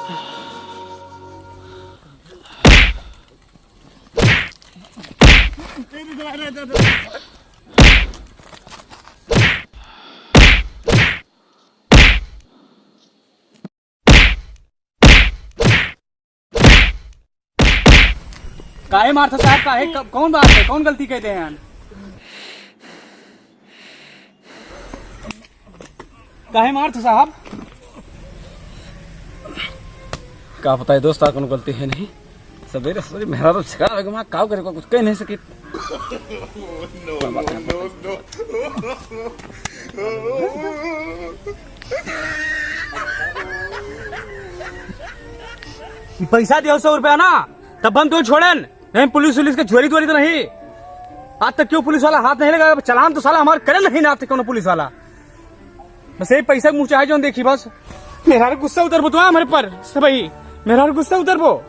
काहे मारता साहब? काहे? कौन बात है? कौन गलती कहते हैं? काहे मारता साहब? का पता है दोस्त, कौन गलती है नहीं। सवेरे सवेरे मेहरा तो छिका मैं का करे, कुछ कह नहीं सकी। पैसा दियो 100 रुपया ना, तब हम तो छोड़न नहीं। पुलिस के चोरी तो नहीं। आज तक क्यों पुलिस वाला हाथ नहीं लगा? चलान तो साला हमारे करे नहीं ना आज तक कौन पुलिस वाला। बस यही पैसा मुँह चाहे जो देखी बस। मेरा गुस्सा उतर तो हमारे पर सब ही। मेरा गुस्सा उतर वो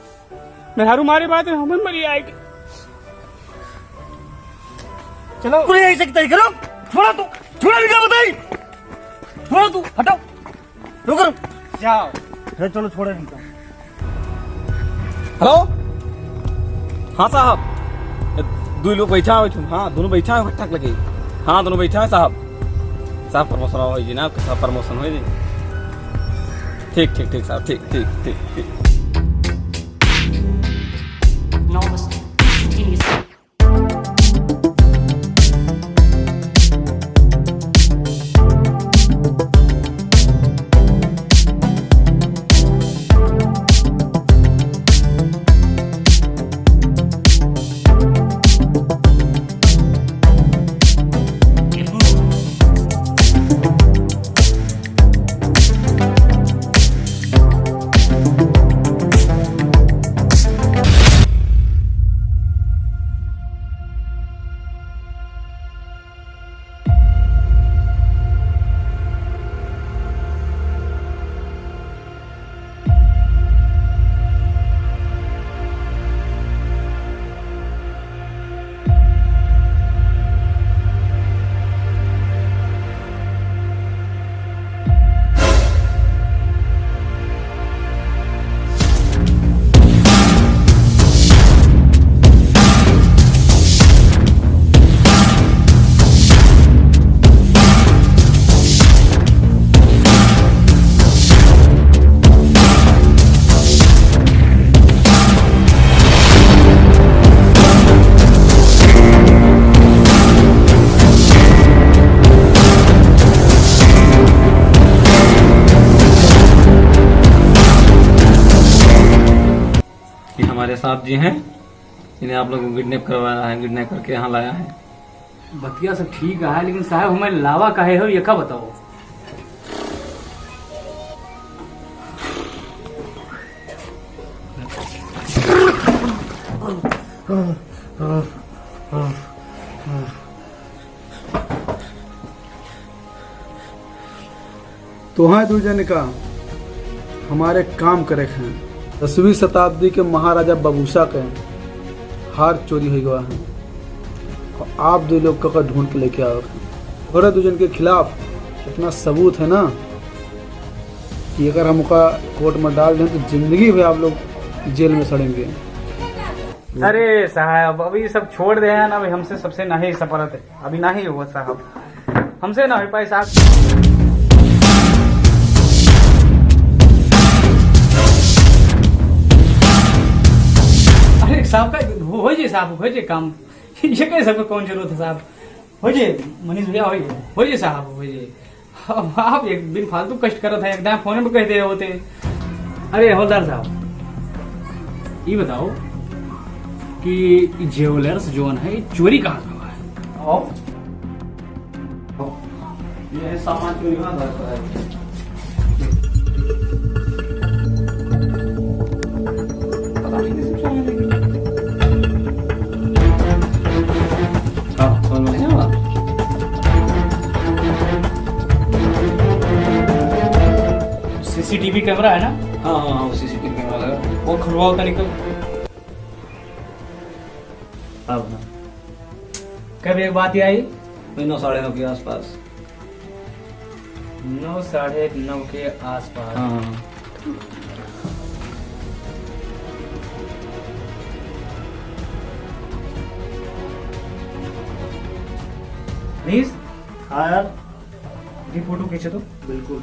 मेहरू मारे बात है, हमें मरी आएगी। चलो तू नहीं सकता ही करो। छोड़ा तू, छोड़ा नहीं, क्या बताई? छोड़ा तू, हटाओ, रुको जाओ। चलो छोड़ा नहीं तो। हेलो, हाँ साहब, दो लोग बैठा हो। हाँ दोनों बैठा है, ठक लगे। हाँ दोनों बैठा है साहब। साहब प्रमोशन हो जी ना, साहब प्रमोशन हो जी। ठीक ठीक ठीक साहब, ठीक ठीक ठीक ठीक। हमारे साहब जी हैं, इन्हें आप लोगों को किडनैप करवाया है, किडनैप करके यहाँ लाया है। बतिया सब ठीक है, लेकिन साहब हमें लावा काहे हो ये का बताओ। तो हाँ दूजन का हमारे काम करे हैं। 10वीं शताब्दी के महाराजा बबूसा के हार चोरी हो गया है और आप दो लोग का ढूंढ के लेके आओ। और दूजन के खिलाफ इतना सबूत है ना कि अगर हम उनका कोर्ट में डाल दें तो जिंदगी भर आप लोग जेल में सड़ेंगे। अरे साहब अभी सब छोड़ दे हैं ना, अभी हमसे सबसे नहीं सफलत है, अभी नहीं हुआ साहब, हमसे ना हो पाए साहब। साहब का हो जाए साहब, हो जाए काम। ये कैसे सबको कौन जरूरत है साहब? हो जाए मनीष भैया, हो जाए साहब, हो जाए। आप एक दिन फालतू कष्ट करत है, एकदम फोन में कहते होते। अरे हवलदार साहब ये बताओ कि ज्वेलर्स जोन है चोरी कहाँ हुआ है? ये सामान चोरी कहाँ जाता है? सीसीटीवी कैमरा है ना? हाँ हाँ हाँ, सीसीटीवी कैमरा लगा। वो खुलवाओ तनिक। अब ना कब एक बात ही आई 9 साढ़े 9 के आसपास। 9 साढ़े 9 के आसपास। हाँ हाँ यार ये फोटो खींचे तो बिल्कुल।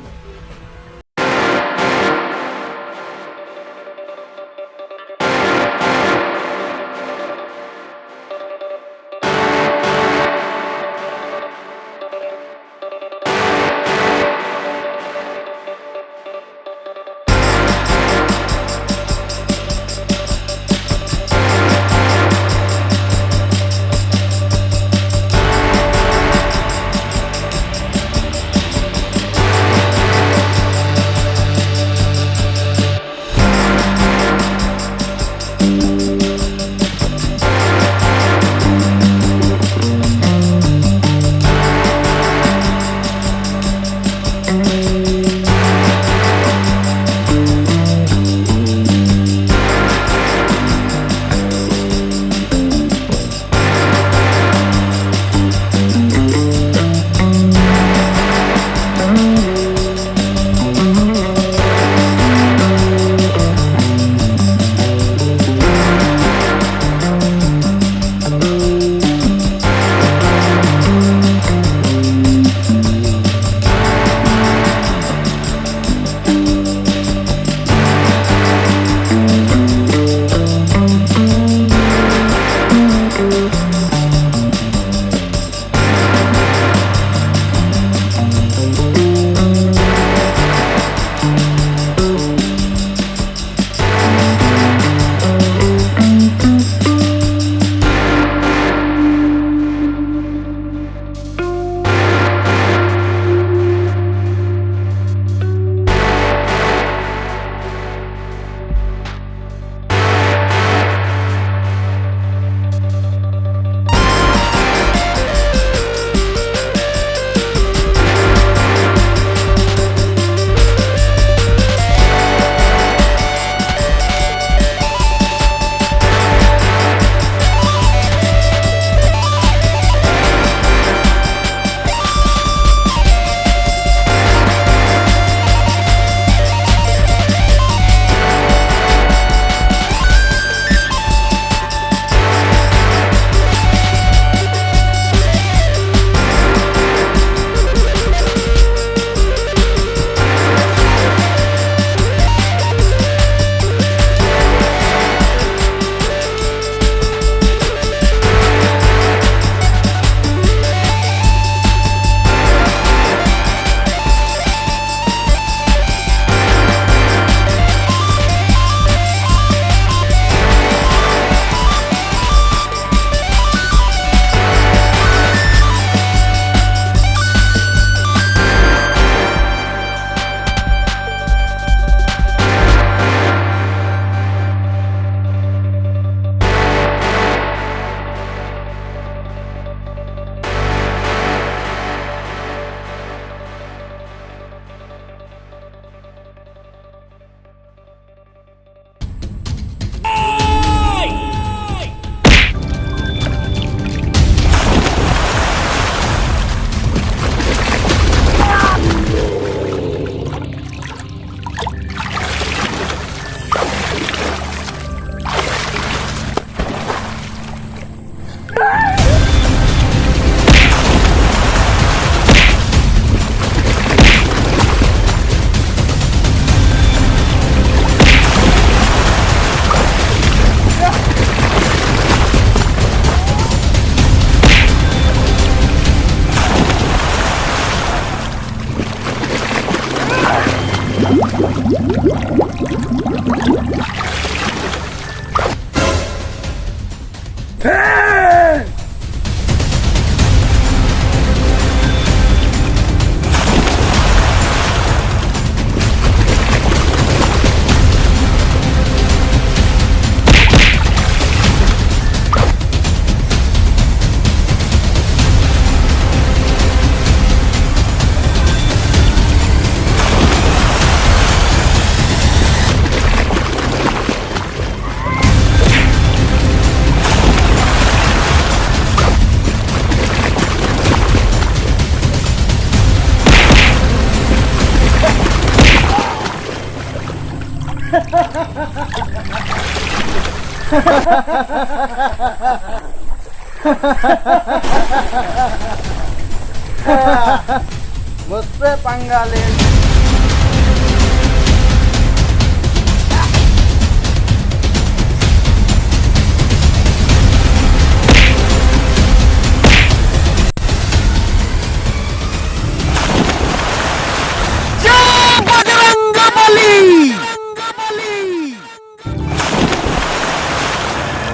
मुझसे पंगा ले।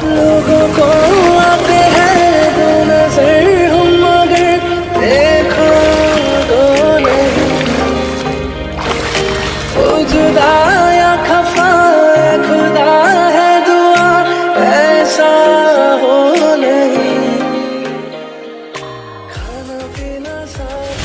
लोगों को आते हैं दो नजर हम मगर देखो तो नहीं। ओ जुदा या खफा खुदा है दुआ ऐसा हो नहीं। खाना पीना साथ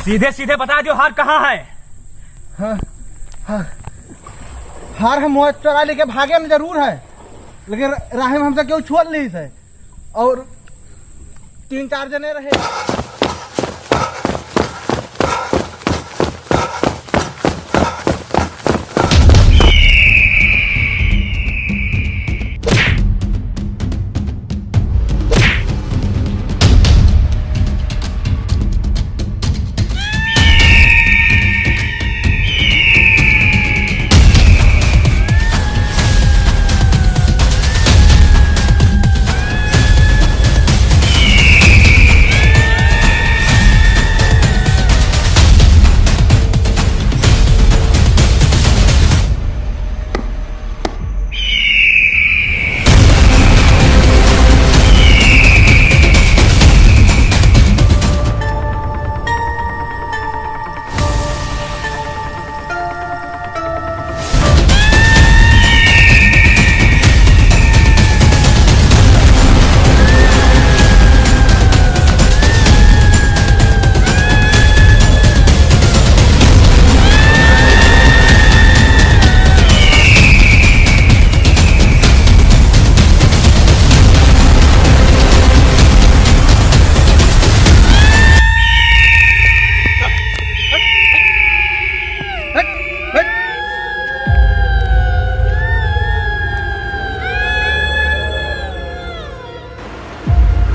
सीधे सीधे बता दो हार कहाँ है। हार हम वहाँ चोरा लेके भागे न जरूर है, लेकिन राह में हमसे क्यों छुअल नहीं है और 3-4 जने रहे।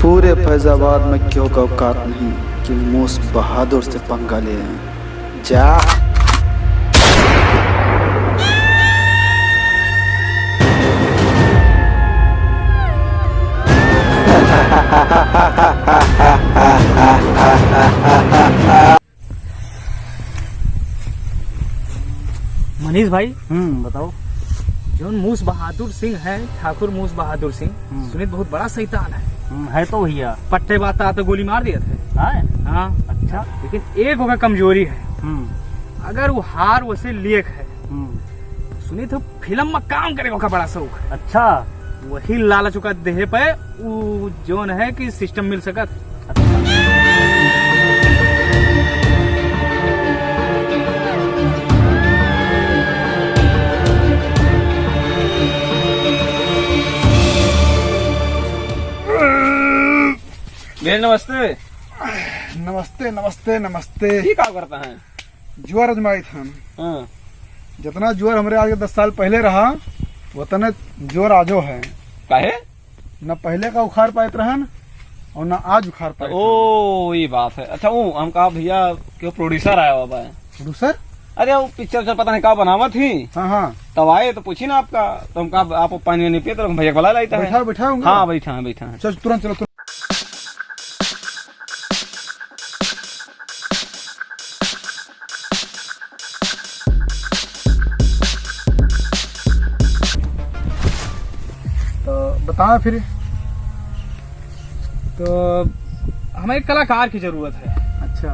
पूरे फैजाबाद में क्यों का औकात नहीं कि मूस बहादुर से पंगा ले रहे हैं। जा मनीष भाई बताओ। जो मूस बहादुर सिंह है, ठाकुर मूस बहादुर सिंह, सुनीत बहुत बड़ा शैतान है तो भैया पट्टे बात तो गोली मार दिए थे। हाँ अच्छा। लेकिन एक होगा कमजोरी है, अगर वो हार वैसे लिएक है सुनीत हो फिल्म में काम करेगा का बड़ा शौक है। अच्छा वही लालच का देह पे वो जोन है कि सिस्टम मिल सकत। भैया नमस्ते। नमस्ते नमस्ते नमस्ते। ये क्या करता है? जुआर अजमाई था। हाँ। जितना जुआर हमारे आगे 10 साल पहले रहा उतना जोर आजो है। काहे? न पहले का उखाड़ पाइत रहन और न आज उखाड़ पाए। ओ ये बात है। अच्छा वो हम कहा भैया क्यों प्रोड्यूसर आया हुआ है। प्रोड्यूसर? अरे वो पिक्चर पता नहीं क्या बनावा थी। हाँ हाँ। तब आए तो पूछी ना आपका, तो हम कहा आप पानी नहीं पिए तो भैया को बुला लाता है। बैठा बैठा हूँ। हाँ बैठा है बैठा है। चल तुरंत चलो तुरंत। बताओ फिर। तो हमें एक कलाकार की जरूरत है। अच्छा।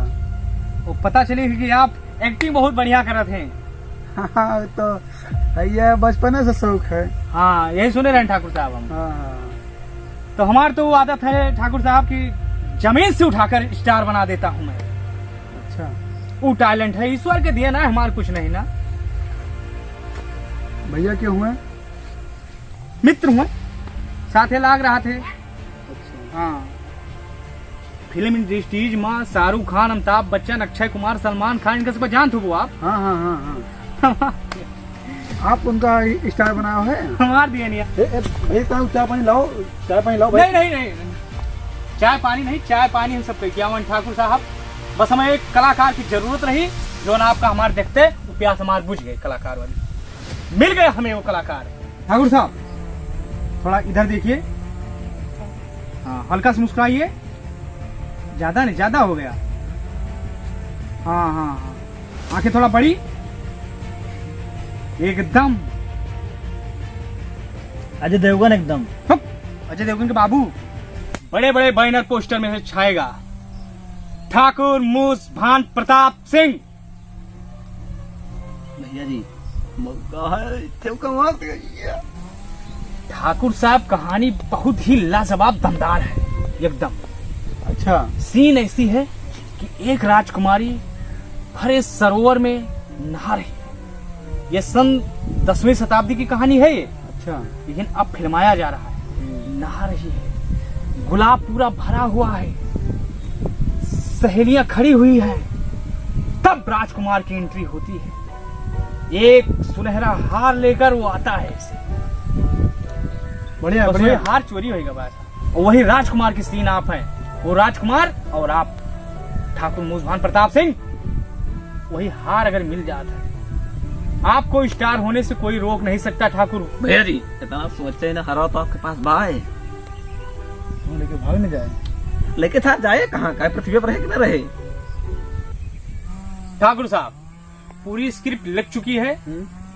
वो पता चली कि आप एक्टिंग बहुत बढ़िया करत हैं। हाँ तो ये बचपन से शौक है। हाँ यही सुने रहे हैं ठाकुर साहब हम। हाँ तो हमारी तो वो आदत है ठाकुर साहब की, जमीन से उठाकर स्टार बना देता हूँ मैं। अच्छा। वो टैलेंट है ईश्वर के दिया ना, हमारे कुछ नहीं ना। भैया क्यों हुए? मित्र हुए, साथे लाग रहा थे। हाँ फिल्म इंडस्ट्रीज में शाहरुख खान, अमिताभ बच्चन, अक्षय कुमार, सलमान खान, इनका सब जान हो आप। हाँ हाँ हाँ हाँ। आप उनका स्टार बनाया है? हमार दिए नहीं। भैया चाय पानी लाओ, चाय पानी लाओ। नहीं नहीं नहीं, चाय पानी नहीं, चाय पानी हम सब किया मन ठाकुर साहब। बस हमें एक कलाकार की जरूरत रही, जो ना आपका हमारे देखते वो प्यास हमारे बुझ गए। कलाकार वाली मिल गए हमें वो कलाकार। ठाकुर साहब थोड़ा इधर देखिए। हाँ हल्का से मुस्कुराइए, ज्यादा नहीं, ज्यादा हो गया। हाँ हाँ हाँ, आंखें थोड़ा बड़ी, एकदम अजय देवगन एकदम। अजय देवगन के बाबू। बड़े बड़े बैनर पोस्टर में से छाएगा ठाकुर मूसभान प्रताप सिंह। भैया जी मौका है, ठाकुर साहब कहानी बहुत ही लाजवाब दमदार है एकदम। अच्छा। सीन ऐसी है कि एक राजकुमारी भरे सरोवर में नहा रही है। ये सन 10वीं शताब्दी की कहानी है ये। अच्छा। लेकिन अब फिल्माया जा रहा है। नहा रही है, गुलाब पूरा भरा हुआ है, सहेलियां खड़ी हुई है। तब राजकुमार की एंट्री होती है। एक सुनहरा हार लेकर वो आता है। बढ़िया बस बढ़िया। वही हार चोरी होगा बस। और वही राजकुमार की सीन आप हैं, वो राजकुमार और आप ठाकुर मूसभान प्रताप सिंह। वही हार अगर मिल जाता है, आपको स्टार होने से कोई रोक नहीं सकता ठाकुर। भैया जी इतना सोचते ना, हरा तो आपके पास बाय तुम लेके भाग नहीं जाए। लेके था जाए कहाँ का, पृथ्वी पर रहे कि न रहे। ठाकुर साहब पूरी स्क्रिप्ट लिख चुकी है।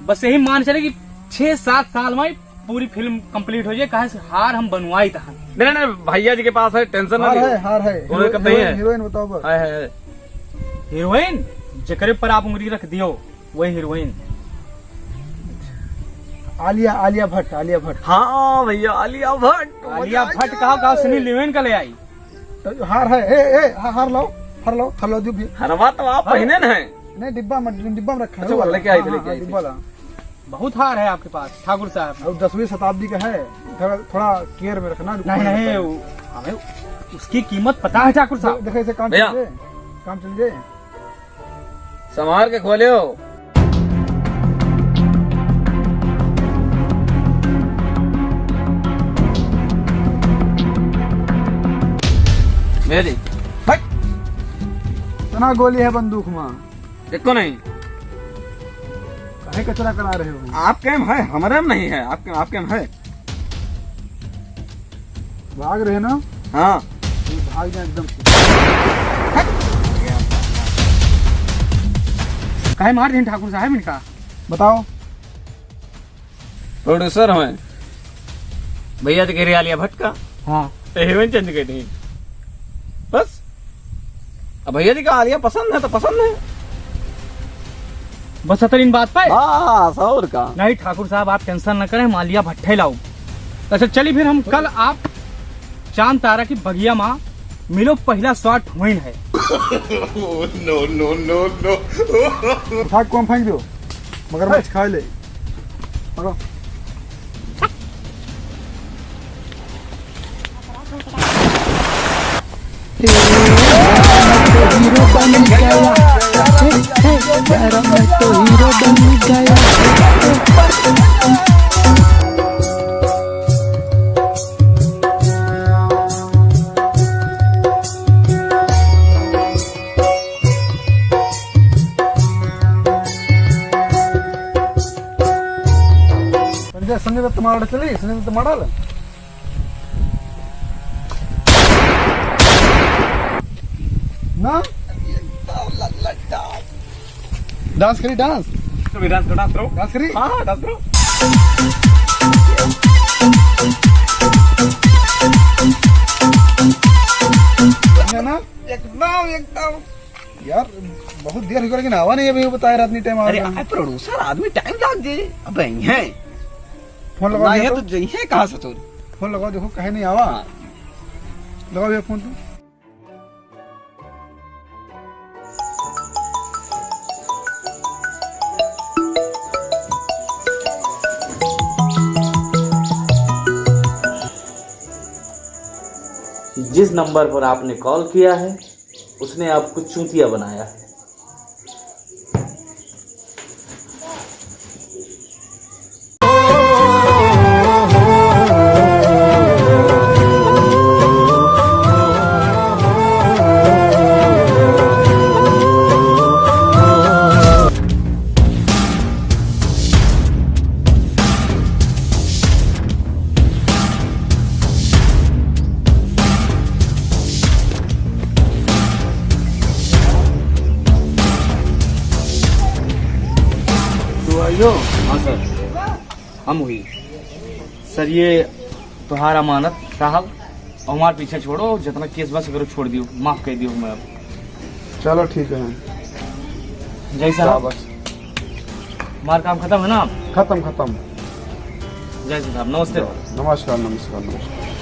बस यही मान चले कि 6-7 साल में पूरी फिल्म कंप्लीट हो जाए। कहा से हार हम बनवाई था। नहीं नहीं भैया जी के पास है, टेंशन ना हार लो। है, हार है। उन्होंने कब नहीं है। हीरोइन बताओ बस। है। हीरोइन जकरे पर आप उंगली रख दियो वही हीरोइन। आलिया भट्ट, आलिया भट्ट। हाँ भैया आलिया भट्ट। आलिया भट्ट कहा सुनील लियोन का ले आई। तो हार है। ए हार लाओ, हार लाओ, हार लाओ भी। हरवा तो आप पहने न है। नहीं डिब्बा में रखा है। अच्छा, वो लेके आई थे, लेके आई थे। डिब्बा ला। बहुत हार है आपके पास ठाकुर साहब। और 10वीं शताब्दी का है, थोड़ा केयर में रखना। नहीं नहीं, हमें उसकी कीमत पता है ठाकुर साहब। देखो इसे काम भैया। चल जाए, काम चल जाए। संभाल के खोले हो। भैया जी इतना गोली है बंदूक में, देखो नहीं, काहे कचरा करा रहे हो? आपके में है, हमारे में नहीं है। आपके में है। भाग रहे ना? हाँ ये भाग जाए एकदम से। काहे मार दें ठाकुर साहब इनका? बताओ। प्रोड्यूसर हमें भैया जी कह रही आलिया भट्ट का। हाँ हीरोइन चेंज कर दी बस। अब भैया जी का आलिया पसंद है तो पसंद है। बस इन बात पे। बस और का। नहीं ठाकुर साहब आप टेंशन न करें, हम आलिया भट्टे लाओ। अच्छा चलिए फिर हम कल आप चांद तारा की बगिया माँ मिलो, पहला शॉट हुईन है। उठा के कौन फेंक दो, मगरमच्छ खा ले। पकड़ो। संजय दत्त मारल चली, संजय दत्त मारल। ना डांस करी, डांस डांस करो। डांस करी। हाँ डांस करो। है ना एकदम यार बहुत देर हो गई लेकिन आवा नहीं अभी बताया रात नहीं टाइम अरे आए प्रोड्यूसर आदमी टाइम लाग दे अब है फोन लगाओ है भैया तो जई है कहां से तोर फोन लगाओ देखो कहे नहीं आवा लगाओ भैया फोन तो जिस नंबर पर आपने कॉल किया है उसने आपको चूतिया बनाया है। हाँ सर हम हुई सर ये तुम्हारा अमानत साहब और हमारे पीछे छोड़ो जितना केस बस करो छोड़ दियो माफ कर दियो मैं अब चलो ठीक है जय साहब हमारा काम खत्म है ना खत्म जय साहब नमस्ते नमस्कार नमस्कार नमस्कार